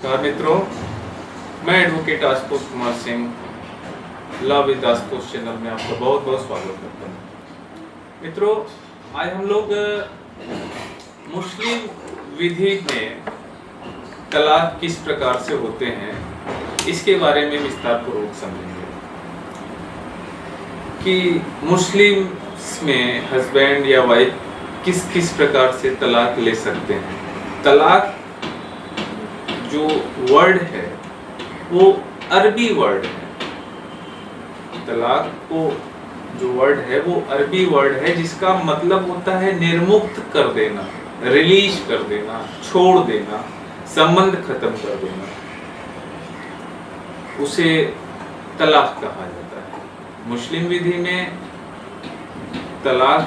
नमस्कार मित्रों, मैं advocate Ashutosh Kumar Singh law with Ashutosh channel में आपका बहुत बहुत स्वागत करता हूँ। मित्रों, आज हम लोग मुस्लिम विधि में तलाक किस प्रकार से होते हैं इसके बारे में विस्तार पूर्वक समझेंगे कि मुस्लिम में हस्बैंड या वाइफ किस किस प्रकार से तलाक ले सकते हैं। तलाक जो वर्ड है वो अरबी वर्ड है। तलाक को जो वर्ड है वो अरबी वर्ड है जिसका मतलब होता है निर्मुक्त कर देना, रिलीज कर देना, छोड़ देना, संबंध खत्म कर देना, उसे तलाक कहा जाता है। मुस्लिम विधि में तलाक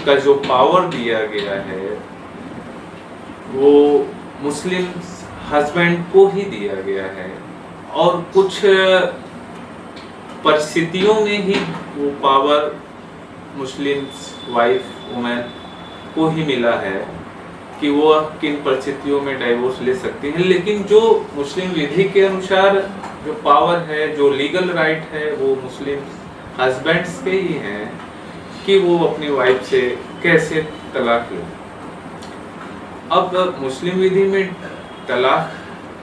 का जो पावर दिया गया है वो मुस्लिम हस्बैंड को ही दिया गया है और कुछ परिस्थितियों में ही वो पावर मुस्लिम वाइफ वुमेन को ही मिला है कि वो किन परिस्थितियों में डाइवोर्स ले सकती हैं। लेकिन जो मुस्लिम विधि के अनुसार जो पावर है, जो लीगल राइट है, वो मुस्लिम हस्बैंड्स के ही हैं कि वो अपनी वाइफ से कैसे तलाक लें। अब मुस्लिम विधि में तलाक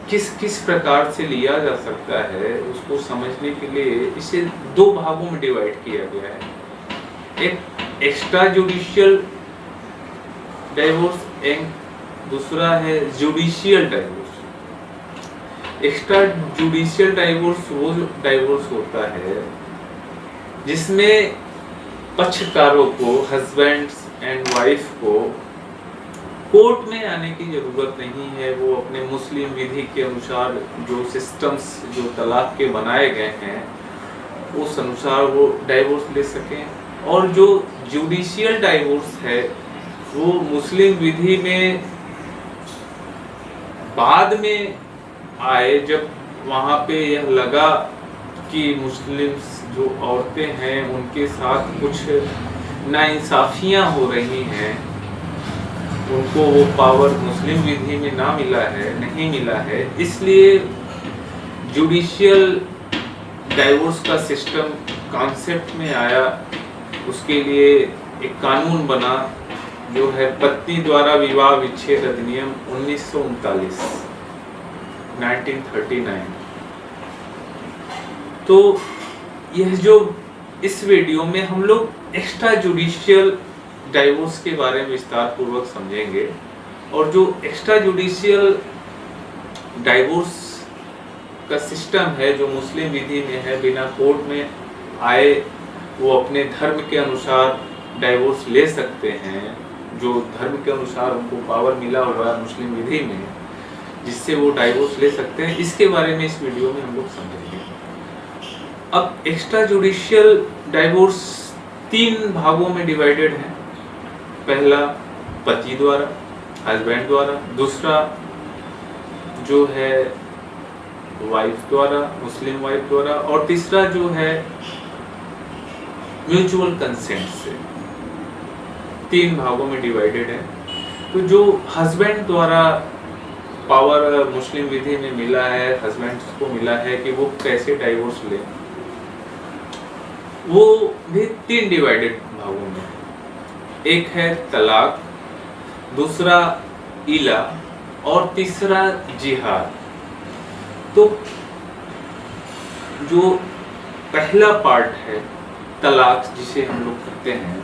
किस किस प्रकार से लिया जा सकता है उसको समझने के लिए इसे दो भागों में डिवाइड किया गया है। एक एक्स्ट्रा जुडिशियल डाइवोर्स, एक दूसरा है judicial divorce. Extra judicial divorce वो डाइवोर्स होता है जिसमें पक्षकारों को, हस्बैंड्स एंड वाइफ को कोर्ट में आने की जरूरत नहीं है। वो अपने मुस्लिम विधि के अनुसार जो सिस्टम्स जो तलाक के बनाए गए हैं उस अनुसार वो डाइवोर्स ले सकें। और जो जुडिशियल डाइवोर्स है वो मुस्लिम विधि में बाद में आए, जब वहाँ पे यह लगा कि मुस्लिम जो औरतें हैं उनके साथ कुछ नाइंसाफियाँ हो रही हैं, उनको वो पावर मुस्लिम विधि में नहीं मिला है, इसलिए जुडिशियल डाइवोर्स का सिस्टम कॉन्सेप्ट में आया। उसके लिए एक कानून बना जो है पत्नी द्वारा विवाह विच्छेद अधिनियम 1939 1939। तो यह जो इस वीडियो में हम लोग एक्स्ट्रा जुडिशियल डाइवोर्स के बारे में विस्तार पूर्वक समझेंगे। और जो एक्स्ट्रा जुडिशियल डाइवोर्स का सिस्टम है जो मुस्लिम विधि में है, बिना कोर्ट में आए वो अपने धर्म के अनुसार डाइवोर्स ले सकते हैं, जो धर्म के अनुसार उनको पावर मिला हुआ है मुस्लिम विधि में, जिससे वो डाइवोर्स ले सकते हैं, इसके बारे में इस वीडियो में हम लोग समझेंगे। अब एक्स्ट्रा जुडिशियल डाइवोर्स 3 भागों में डिवाइडेड है। पहला पति द्वारा, हस्बैंड द्वारा, दूसरा जो है वाइफ द्वारा, मुस्लिम वाइफ द्वारा, और तीसरा जो है म्यूचुअल कंसेंट से। 3 भागों में डिवाइडेड है। तो जो हस्बैंड द्वारा पावर मुस्लिम विधि में मिला है, हस्बैंड को मिला है कि वो कैसे डाइवोर्स ले, वो भी 3 डिवाइडेड भागों में है। एक है तलाक, दूसरा इला और तीसरा जिहाद। तो जो पहला पार्ट है तलाक जिसे हम लोग कहते हैं,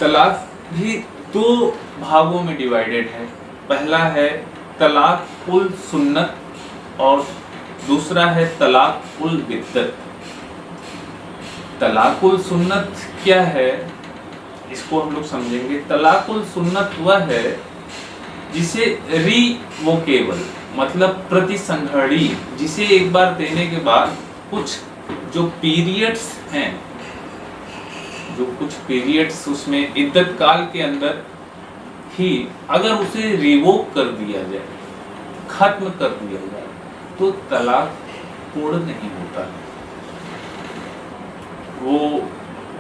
तलाक भी 2 भागों में डिवाइडेड है। पहला है तलाक उल सुन्नत और दूसरा है तलाक उल बिद्दत। तलाक उल सुन्नत क्या है इसको हम लोग समझेंगे। तलाक उल सुन्नत वह है जिसे रिवोकेबल मतलब प्रतिसंहरणीय, जिसे एक बार देने के बाद कुछ जो पीरियड्स हैं, जो कुछ पीरियड्स उसमें इद्दत काल के अंदर ही अगर उसे रिवोक कर दिया जाए, खत्म कर दिया जाए, तो तलाक पूर्ण नहीं होता है। वो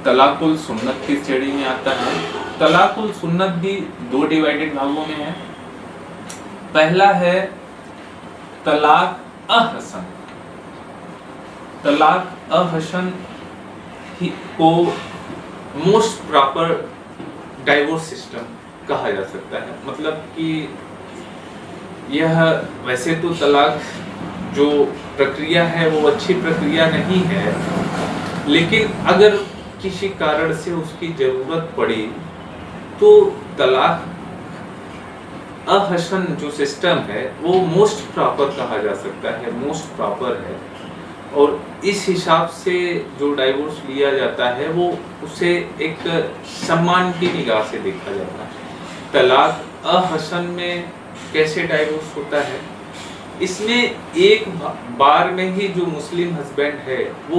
तलाकुल सुन्नत की श्रेणी में आता है। तलाकुल सुन्नत भी 2 डिवाइडेड भागों में है। पहला है तलाक अहसन। तलाक अहसन को मोस्ट प्रॉपर डाइवोर्स सिस्टम कहा जा सकता है। मतलब कि यह वैसे तो तलाक जो प्रक्रिया है वो अच्छी प्रक्रिया नहीं है, लेकिन अगर किसी कारण से उसकी जरूरत पड़ी तो तलाक अहसन जो सिस्टम है वो मोस्ट प्रॉपर कहा जा सकता है, मोस्ट प्रॉपर है। और इस हिसाब से जो डाइवोर्स लिया जाता है वो उसे एक सम्मान की निगाह से देखा जाता है। तलाक अहसन में कैसे डाइवोर्स होता है, इसमें एक बार में ही जो मुस्लिम हस्बैंड है वो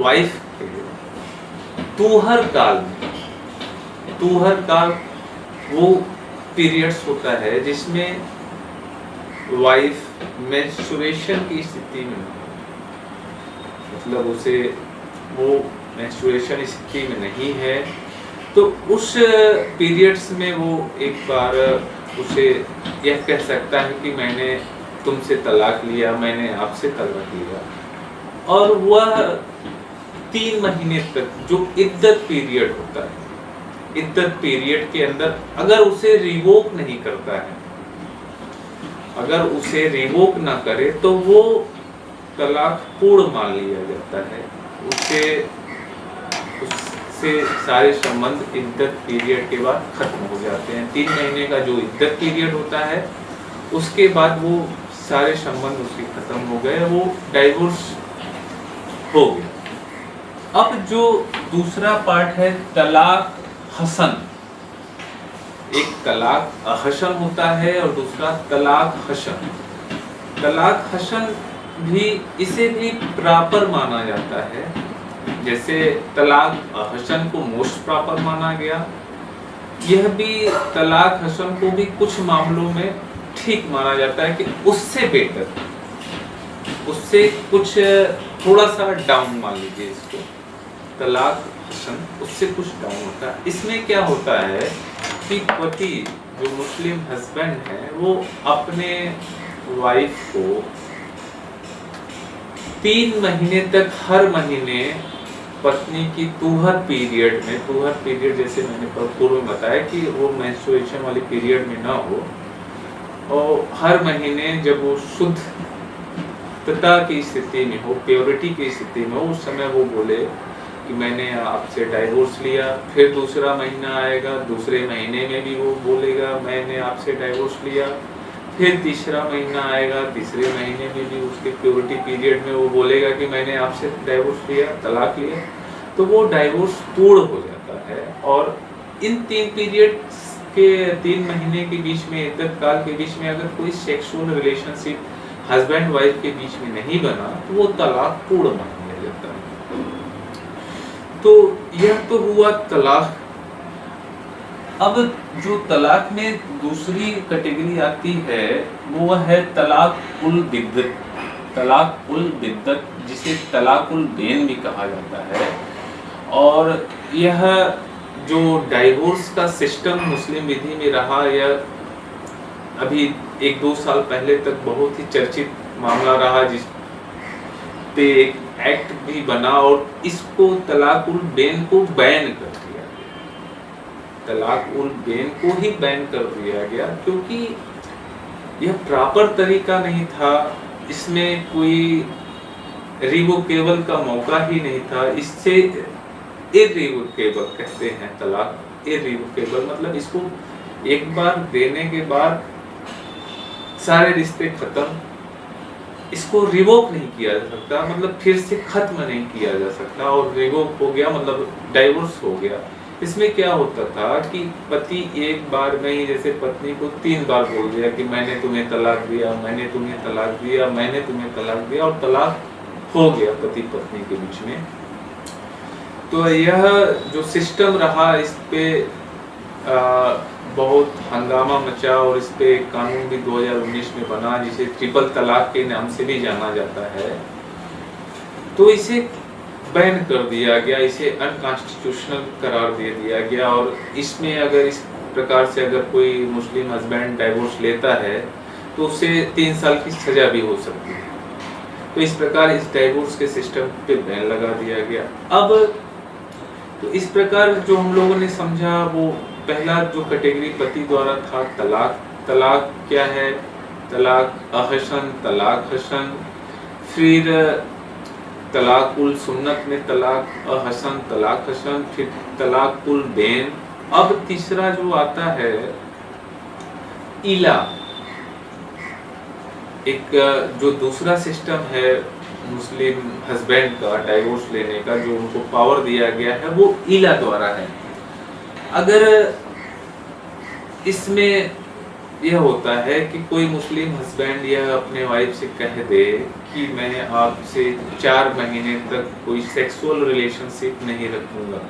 वाइफ के तूहर काल वो पीरियड्स होता है जिसमें वाइफ मेंस्ट्रुएशन की स्थिति में, मतलब उसे वो मेंस्ट्रुएशन स्थिति में नहीं है, तो उस पीरियड्स में वो एक बार उसे यह कह सकता है कि मैंने तुमसे तलाक लिया, मैंने आपसे तलाक लिया। और वह 3 महीने तक जो इद्दत पीरियड होता है, इद्दत पीरियड के अंदर अगर उसे रिवोक नहीं करता है, अगर उसे रिवोक ना करे तो वो तलाक पूर्ण मान लिया जाता है। उससे सारे संबंध इद्दत पीरियड के बाद खत्म हो जाते हैं। 3 महीने का जो इद्दत पीरियड होता है उसके बाद वो सारे संबंध उसके खत्म हो गए, वो डाइवोर्स हो गया। अब जो दूसरा पार्ट है तलाक हसन, एक तलाक अहसन होता है और दूसरा तलाक हसन। तलाक हसन भी इसे भी प्रॉपर माना जाता है, जैसे तलाक हसन को मोस्ट प्रॉपर माना गया, यह भी तलाक हसन को भी कुछ मामलों में ठीक माना जाता है कि उससे बेटर, उससे कुछ थोड़ा सा डाउन मान लीजिए इसको, तलाक हसन उससे कुछ डाउन होता है। इसमें क्या होता है कि पति जो मुस्लिम हस्बैंड है वो अपने वाइफ को 3 महीने तक हर महीने पत्नी की तूहर पीरियड में, तूहर पीरियड जैसे मैंने पूर्व में बताया कि वो मेंस्ट्रुएशन वाली पीरियड में ना हो, और हर महीने जब वो शुद्धता की स्थिति में हो, प्योरिटी की स्थिति में हो, उस समय वो बोले कि मैंने आपसे डाइवोर्स लिया। फिर दूसरा महीना आएगा, दूसरे महीने में भी वो बोलेगा मैंने आपसे डाइवोर्स लिया। फिर तीसरा महीना आएगा, तीसरे महीने में भी उसके प्योरिटी पीरियड में वो बोलेगा कि मैंने आपसे डाइवोर्स लिया, तलाक लिया, तो वो डाइवोर्स पूर्ण हो जाता है। और इन 3 पीरियड के 3 महीने के बीच में, इद्दत काल के बीच में अगर कोई सेक्सुअल रिलेशनशिप हस्बैंड वाइफ के बीच में नहीं बना तो वो तलाक पूर्ण मान लिया जाता है। तो यह तो हुआ तलाक। अब जो तलाक में दूसरी कैटेगरी आती है वो है तलाक उल बिद्दत। तलाक उल बिद्दत जिसे तलाक उल बैन भी कहा जाता है। और यह जो डाइवोर्स का सिस्टम मुस्लिम विधि में रहा, यह अभी 1-2 साल पहले तक बहुत ही चर्चित मामला रहा, जिस पे एक एक्ट भी बना और इसको तलाक उल बैन को बैन कर दिया गया। तलाक उल बैन को ही बैन कर दिया गया क्योंकि यह प्रॉपर तरीका नहीं था, इसमें कोई रिवोकेबल का मौका ही नहीं था। इससे इर्रिवोकेबल कहते हैं तलाक, इर्रिवोकेबल मतलब इसको एक बार देने के बाद सारे रिश्ते खत्म, इसको रिवोक नहीं किया जा सकता, मतलब फिर से खत्म नहीं किया जा सकता। और रिवोक हो गया मतलब डाइवोर्स हो गया। इसमें क्या होता था कि पति एक बार में ही जैसे पत्नी को 3 बार बोल दिया कि मैंने तुम्हें तलाक दिया, मैंने तुम्हें तलाक दिया, मैंने तुम्हें तलाक दिया, और तलाक हो गया पति पत्नी के बीच में। तो यह जो सिस्टम रहा, इस पे बहुत हंगामा मचा और इस पे कानून भी 2019 में बना जिसे ट्रिपल तलाक के नाम से भी जाना जाता है। तो इसे बैन कर दिया गया, इसे अनकॉन्स्टिट्यूशनल करार दे दिया गया। और इसमें अगर इस प्रकार से अगर कोई मुस्लिम हस्बैंड डाइवोर्स लेता है तो उसे 3 साल की सजा भी हो सकती है। तो इस प्रकार इस डाइवोर्स के सिस्टम पे बैन लगा दिया गया। अब तो इस प्रकार जो हम लोगों ने समझा, वो पहला जो कैटेगरी पति द्वारा था तलाक। तलाक क्या है? तलाक अहसन, तलाक हसन, फिर तलाकुल सुन्नत में तलाक अहसन, तलाक हसन, फिर तलाकुल बैन। अब तीसरा जो आता है इला, एक जो दूसरा सिस्टम है मुस्लिम हस्बैंड का डाइवोर्स लेने का, जो उनको पावर दिया गया है, वो इला द्वारा है। अगर इसमें यह होता है कि कोई मुस्लिम हस्बैंड यह अपने वाइफ से कह दे कि मैं आपसे 4 महीने तक कोई सेक्सुअल रिलेशनशिप नहीं रखूंगा,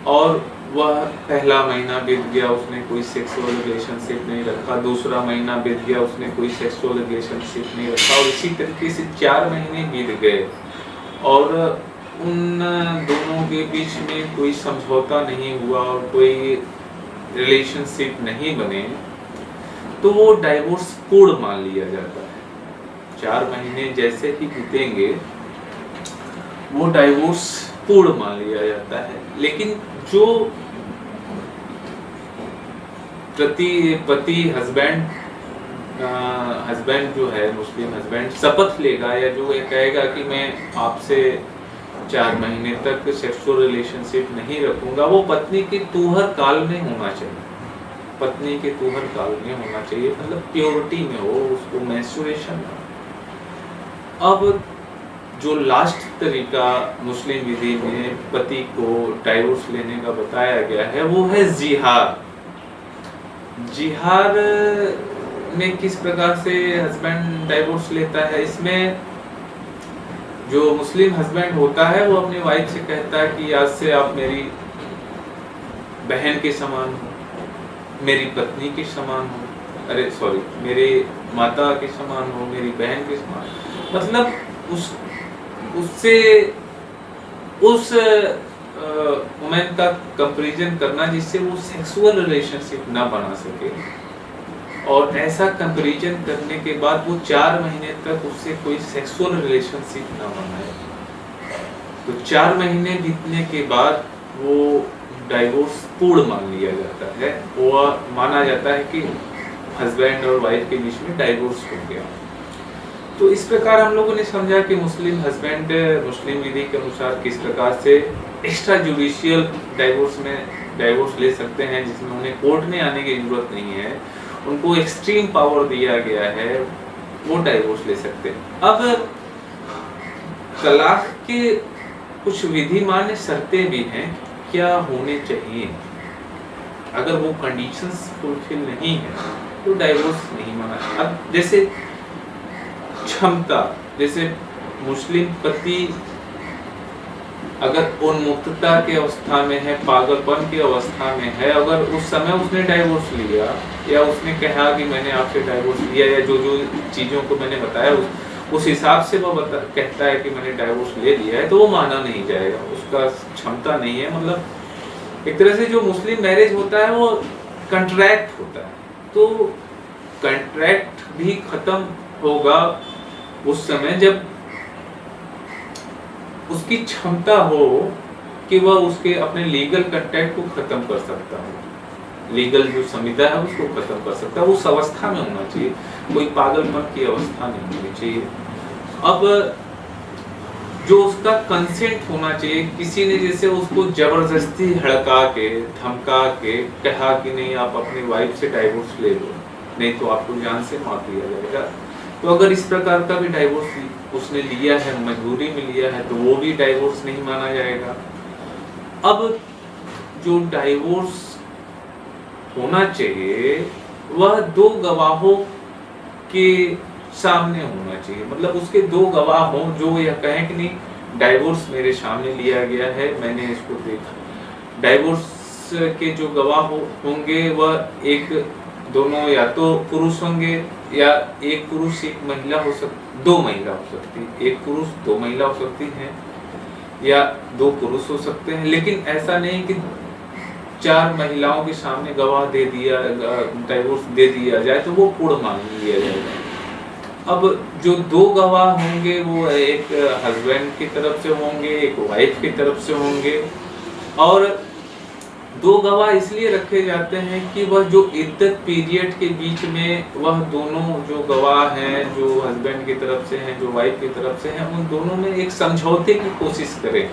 और वह पहला महीना बीत गया, उसने कोई सेक्सुअल रिलेशनशिप नहीं रखा, दूसरा महीना बीत गया, उसने कोई सेक्सुअल रिलेशनशिप नहीं रखा, और इसी तरीके से 4 महीने बीत गए और उन दोनों के बीच में कोई समझौता नहीं हुआ और कोई रिलेशनशिप नहीं बने, तो वो डाइवोर्स पूर्ण मान लिया जाता है। 4 महीने जैसे ही बीतेंगे वो डाइवोर्स पूर्ण मान लिया जाता है। लेकिन जो पति हस्बैंड जो है, मुस्लिम हस्बैंड शपथ लेगा या जो ये कहेगा कि मैं आपसे 4 महीने तक सेक्सुअल रिलेशनशिप नहीं रखूंगा, वो पत्नी के तुहर काल में होना चाहिए। पत्नी के तुहर काल में होना चाहिए, मतलब प्योरिटी में हो, उसको मेंस्ट्रुएशन हो। अब जो लास्ट तरीका मुस्लिम विधि में पति को डाइवोर्स लेने का बताया गया है वो है जिहार। जिहार में किस प्रकार से हस्बैंड डाइवोर्स लेता है? इसमें जो मुस्लिम हस्बैंड होता है वो अपनी वाइफ से कहता है कि आज से आप मेरी बहन के समान हो, मेरी पत्नी के समान हो, मेरी माता के समान हो, मेरी बहन के समान, मतलब उससे उस वुमेन का कंपैरिजन करना जिससे वो सेक्सुअल रिलेशनशिप ना बना सके, और ऐसा कंपैरिजन करने के बाद वो 4 महीने तक उससे कोई सेक्सुअल रिलेशनशिप ना बनाए। तो 4 महीने बीतने के बाद वो डाइवोर्स पूर्ण मान लिया जाता है। वो माना जाता है कि हस्बैंड और वाइफ के बीच में डाइवोर्स हो गया। तो इस प्रकार हम लोगों ने समझा कि मुस्लिम हस्बैंड मुस्लिम विधि के अनुसार किस प्रकार से एक्स्ट्रा जुडिशियल डाइवोर्स में डाइवोर्स ले सकते हैं, जिसमें उन्हें कोर्ट में आने की जरूरत नहीं है, उनको एक्सट्रीम पावर दिया गया है, वो डाइवोर्स ले सकते हैं। अब तलाक के कुछ विधि मान्य शर्तें भी हैं, क्या होने चाहिए। अगर वो कंडीशंस फुलफिल नहीं है तो डाइवोर्स नहीं माना। अब जैसे क्षमता, जैसे मुस्लिम पति अगर उन्मुक्तता की अवस्था में है, पागलपन की अवस्था में है, अगर उस समय उसने डाइवोर्स लिया या उसने कहा कि मैंने आपसे डाइवोर्स लिया, या जो जो चीज़ों को मैंने बताया उस हिसाब से वो कहता है कि मैंने डाइवोर्स ले लिया है, तो वो माना नहीं जाएगा, उसका क्षमता नहीं है। मतलब एक तरह से जो मुस्लिम मैरिज होता है वो कंट्रैक्ट होता है, तो कंट्रैक्ट भी खत्म होगा उस समय जब उसकी क्षमता हो कि वह उसके अपने लीगल कंट्रैक्ट को खत्म कर सकता हो, लीगल जो संविदा है उसको खत्म कर सकता है। उस अवस्था में होना चाहिए, कोई पागलपन की अवस्था नहीं होनी चाहिए। अब जो उसका कंसेंट होना चाहिए, किसी ने जैसे उसको जबरदस्ती हड़का के धमका के कहा कि नहीं आप अपनी वाइफ से डाइवोर्स ले लो, नहीं तो आपको जान से मार दिया जाएगा, तो अगर इस प्रकार का भी डाइवोर्स उसने लिया है, मजबूरी में लिया है, तो वो भी डाइवोर्स नहीं माना जाएगा। अब जो डाइवोर्स होना चाहिए वह 2 गवाहों के सामने होना चाहिए, मतलब उसके 2 गवाह हों जो यह कहें कि नहीं डाइवोर्स मेरे सामने लिया गया है, मैंने इसको देखा। डाइवोर्स के जो गवाह होंगे वह दोनों या तो पुरुष होंगे, या एक पुरुष एक महिला हो सकती, 2 महिला हो सकती, एक पुरुष 2 महिला हो सकती हैं, या 2 पुरुष हो सकते हैं। लेकिन ऐसा नहीं कि 4 महिलाओं के सामने गवाह दे दिया, डाइवोर्स दे दिया जाए तो वो पूर्ण मान लिया जाएगा। अब जो 2 गवाह होंगे वो एक हस्बैंड की तरफ से होंगे, एक वाइफ की तरफ से होंगे, और 2 गवाह इसलिए रखे जाते हैं कि वह जो इद्दत पीरियड के बीच में वह दोनों जो गवाह हैं, जो हस्बैंड की तरफ से हैं, जो वाइफ की तरफ से हैं, उन दोनों में एक समझौते की कोशिश करें।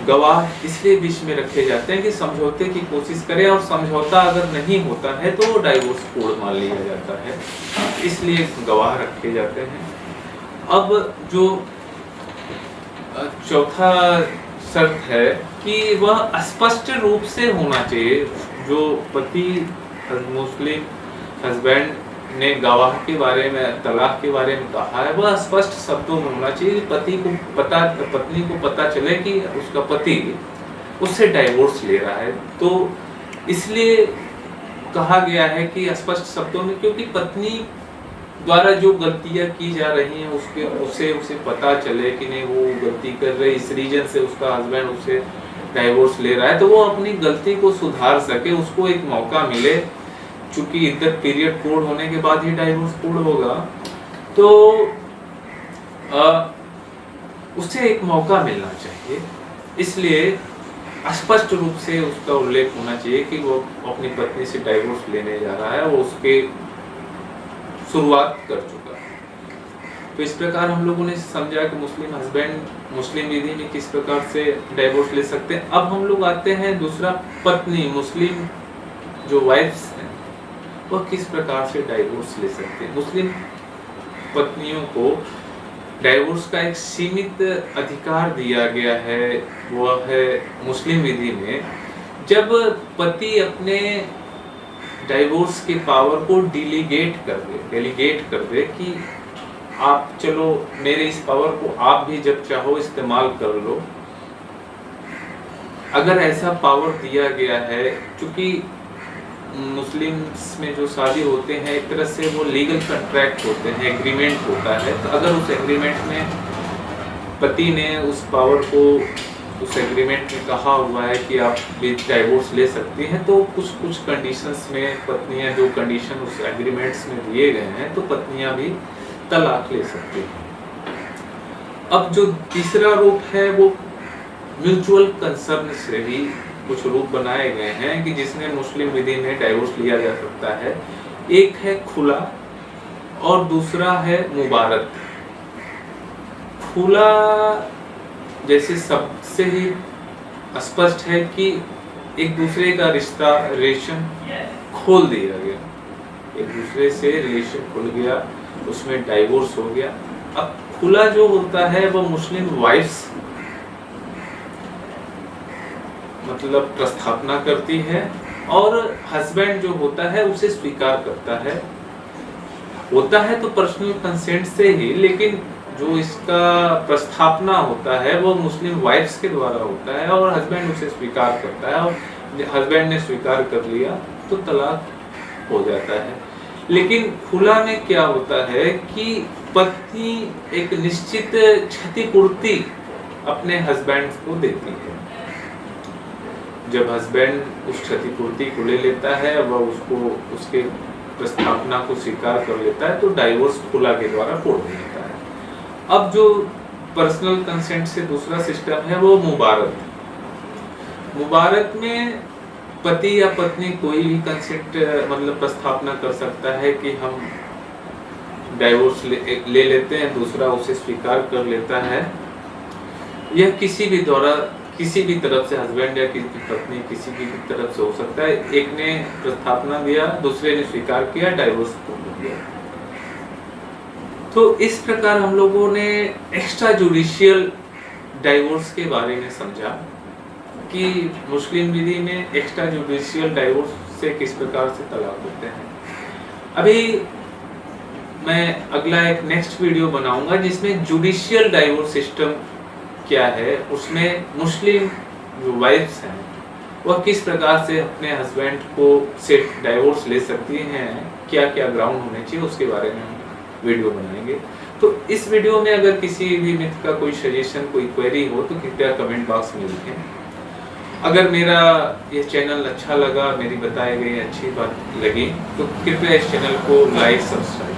गवाह इसलिए बीच में रखे जाते हैं कि समझौते की कोशिश करें, और समझौता अगर नहीं होता है तो डाइवोर्स पूर्ण मान लिया जाता है, इसलिए गवाह रखे जाते हैं। अब जो चौथा शर्त है कि वह स्पष्ट रूप से होना चाहिए। जो पति मुस्लिम हस्बैंड ने गवाह के बारे में, तलाक के बारे में कहा है, वह स्पष्ट शब्दों में होना चाहिए। पत्नी को पता चले कि उसका पति उससे डाइवोर्स ले रहा है। तो इसलिए कहा गया है कि स्पष्ट शब्दों में, क्योंकि पत्नी द्वारा जो गलतियां की जा रही हैं उसे पता चले कि नहीं वो गलती कर रही, इस रीजन से उसका हस्बैंड उससे डाइवोर्स ले रहा है, तो वो अपनी गलती को सुधार सके, उसको एक मौका मिले। चूंकि इद्दत पीरियड पूर्ण होने के बाद ही डाइवोर्स पूर्ण होगा, तो उसे एक मौका मिलना चाहिए। इसलिए स्पष्ट रूप से उसका उल्लेख होना चाहिए कि वो अपनी पत्नी से डाइवोर्स लेने जा रहा है, वो उसके शुरुआत कर चुका है। तो इस प्रकार हम लोगों ने समझा कि मुस्लिम हस्बैंड मुस्लिम विधि में किस प्रकार से डाइवोर्स ले सकते हैं। अब हम लोग आते हैं दूसरा, पत्नी मुस्लिम जो वाइफ्स हैं वह किस प्रकार से डाइवोर्स ले सकते हैं। मुस्लिम पत्नियों को डाइवोर्स का एक सीमित अधिकार दिया गया है, वह है मुस्लिम विधि में, जब पति अपने डाइवोर्स के पावर को डेलीगेट कर दे कि आप चलो मेरे इस पावर को आप भी जब चाहो इस्तेमाल कर लो। अगर ऐसा पावर दिया गया है, क्योंकि मुस्लिम्स में जो शादी होते हैं एक तरह से वो लीगल कॉन्ट्रैक्ट होते हैं, एग्रीमेंट होता है, तो अगर उस एग्रीमेंट में पति ने उस पावर को उस एग्रीमेंट में कहा हुआ है कि आप भी डाइवोर्स ले सकती हैं, तो कुछ कंडीशंस में पत्नियां, जो कंडीशन उस एग्रीमेंट्स में दिए गए हैं, तो पत्नियां भी तलाक ले सकती हैं। अब जो तीसरा रूप है वो म्यूचुअल कंसर्न से भी कुछ रूप बनाए गए हैं कि जिसमें मुस्लिम विधि में डाइवोर्स लिया जा सकता है। एक है खुला और दूसरा है मुबारक। खुला जैसे सबसे ही स्पष्ट है कि एक दूसरे का रिलेशन खोल दिया गया, एक दूसरे से रिलेशन खुल गया, उसमें डाइवोर्स हो गया। अब खुला जो होता है वो मुस्लिम वाइफ्स मतलब प्रस्थापना करती है, और हस्बैंड जो होता है उसे स्वीकार करता है। होता है तो पर्सनल कंसेंट से ही, लेकिन जो इसका प्रस्थापना होता है वो मुस्लिम वाइफ्स के द्वारा होता है, और हस्बैंड उसे स्वीकार करता है, और हस्बैंड ने स्वीकार कर लिया तो तलाक हो जाता है। लेकिन खुला में क्या होता है कि पत्नी एक निश्चित क्षतिपूर्ति अपने हस्बैंड को देती है। जब हस्बैंड उस क्षतिपूर्ति को ले लेता है, वह उसको उसके प्रस्थापना को स्वीकार कर लेता है, तो डाइवोर्स खुला के द्वारा पूर्ण हो जाता है। अब जो पर्सनल कंसेंट से दूसरा सिस्टम है वो मुबारक। मुबारक में पति या पत्नी कोई भी कंसेंट मतलब प्रस्थापना कर सकता है कि हम डाइवोर्स ले लेते हैं, दूसरा उसे स्वीकार कर लेता है। यह किसी भी तरफ से, हस्बैंड या किसी पत्नी किसी भी तरफ से हो सकता है। एक ने प्रस्थापना दिया, दूसरे ने स्वीकार किया, डाइवोर्स पूर्ण हो गया। तो इस प्रकार हम लोगों ने एक्स्ट्रा जुडिशियल डाइवोर्स के बारे में समझा कि मुस्लिम विधि में एक्स्ट्रा जुडिशियल डाइवोर्स से किस प्रकार से तलाक होते हैं। अभी मैं अगला एक नेक्स्ट वीडियो बनाऊंगा जिसमें जुडिशियल डाइवोर्स सिस्टम क्या है, उसमें मुस्लिम जो वाइफ्स हैं वह किस प्रकार से अपने हस्बैंड को से डाइवोर्स ले सकती हैं, क्या क्या ग्राउंड होने चाहिए, उसके बारे में हम वीडियो बनाएंगे। तो इस वीडियो में अगर किसी भी मित्र का कोई सजेशन, कोई क्वेरी हो तो कृपया कमेंट बॉक्स में लिखें। अगर मेरा ये चैनल अच्छा लगा, मेरी बताई गई अच्छी बात लगी, तो कृपया इस चैनल को लाइक सब्सक्राइब